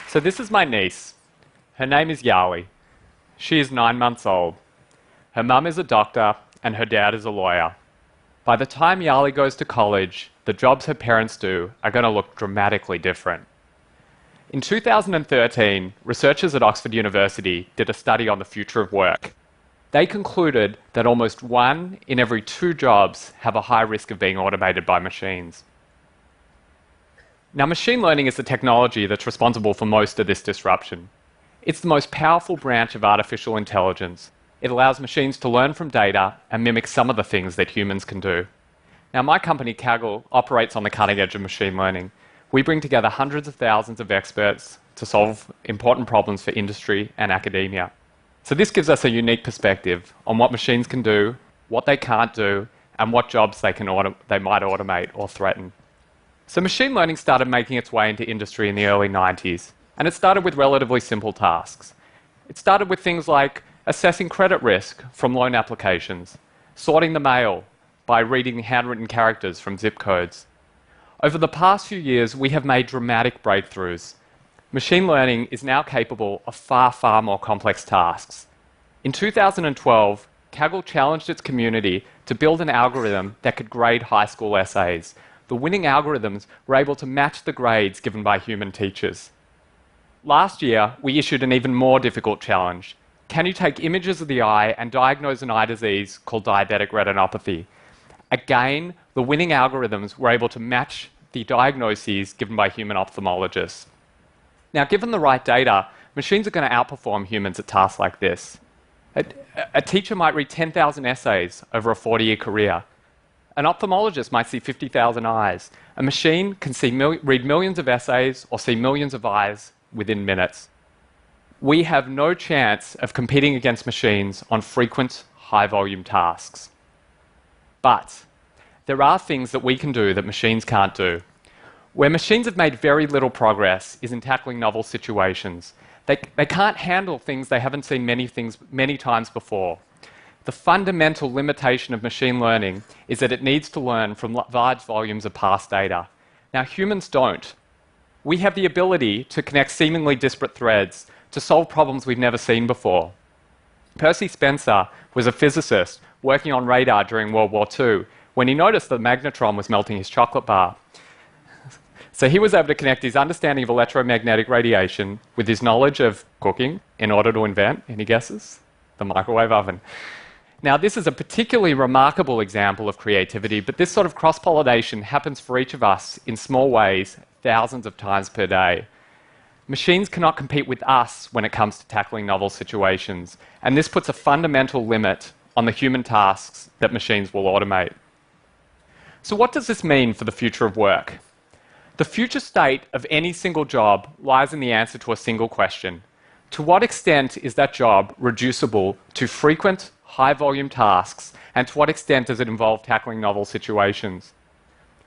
So this is my niece. Her name is Yali. She is 9 months old. Her mum is a doctor and her dad is a lawyer. By the time Yali goes to college, the jobs her parents do are going to look dramatically different. In 2013, researchers at Oxford University did a study on the future of work. They concluded that almost 1 in every 2 jobs have a high risk of being automated by machines. Now, machine learning is the technology that's responsible for most of this disruption. It's the most powerful branch of artificial intelligence. It allows machines to learn from data and mimic some of the things that humans can do. Now, my company, Kaggle, operates on the cutting edge of machine learning. We bring together hundreds of thousands of experts to solve important problems for industry and academia. So this gives us a unique perspective on what machines can do, what they can't do, and what jobs they might automate or threaten. So machine learning started making its way into industry in the early 90s, and it started with relatively simple tasks. It started with things like assessing credit risk from loan applications, sorting the mail by reading handwritten characters from zip codes. Over the past few years, we have made dramatic breakthroughs. Machine learning is now capable of far, far more complex tasks. In 2012, Kaggle challenged its community to build an algorithm that could grade high school essays. The winning algorithms were able to match the grades given by human teachers. Last year, we issued an even more difficult challenge. Can you take images of the eye and diagnose an eye disease called diabetic retinopathy? Again, the winning algorithms were able to match the diagnoses given by human ophthalmologists. Now, given the right data, machines are going to outperform humans at tasks like this. A teacher might read 10,000 essays over a 40-year career. An ophthalmologist might see 50,000 eyes. A machine can read millions of essays or see millions of eyes within minutes. We have no chance of competing against machines on frequent, high-volume tasks. But there are things that we can do that machines can't do. Where machines have made very little progress is in tackling novel situations. They can't handle things they haven't seen many times before. The fundamental limitation of machine learning is that it needs to learn from large volumes of past data. Now, humans don't. We have the ability to connect seemingly disparate threads to solve problems we've never seen before. Percy Spencer was a physicist working on radar during World War II when he noticed that the magnetron was melting his chocolate bar. So he was able to connect his understanding of electromagnetic radiation with his knowledge of cooking in order to invent, any guesses? The microwave oven. Now, this is a particularly remarkable example of creativity, but this sort of cross-pollination happens for each of us in small ways, thousands of times per day. Machines cannot compete with us when it comes to tackling novel situations, and this puts a fundamental limit on the human tasks that machines will automate. So what does this mean for the future of work? The future state of any single job lies in the answer to a single question. To what extent is that job reducible to frequent, high-volume tasks, and to what extent does it involve tackling novel situations?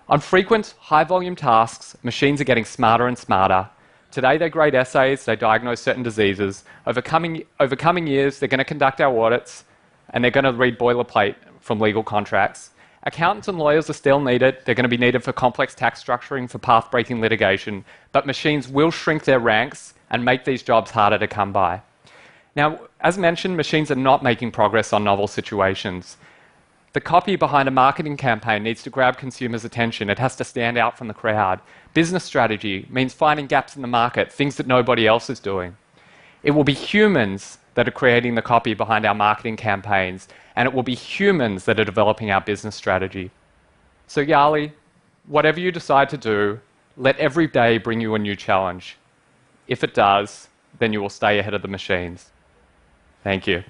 On frequent, high-volume tasks, machines are getting smarter and smarter. Today they grade essays, they diagnose certain diseases. Over coming years, they're going to conduct our audits, and they're going to read boilerplate from legal contracts. Accountants and lawyers are still needed. They're going to be needed for complex tax structuring, for path-breaking litigation, but machines will shrink their ranks and make these jobs harder to come by. Now, as mentioned, machines are not making progress on novel situations. The copy behind a marketing campaign needs to grab consumers' attention. It has to stand out from the crowd. Business strategy means finding gaps in the market, things that nobody else is doing. It will be humans that are creating the copy behind our marketing campaigns, and it will be humans that are developing our business strategy. So Yali, whatever you decide to do, let every day bring you a new challenge. If it does, then you will stay ahead of the machines. Thank you.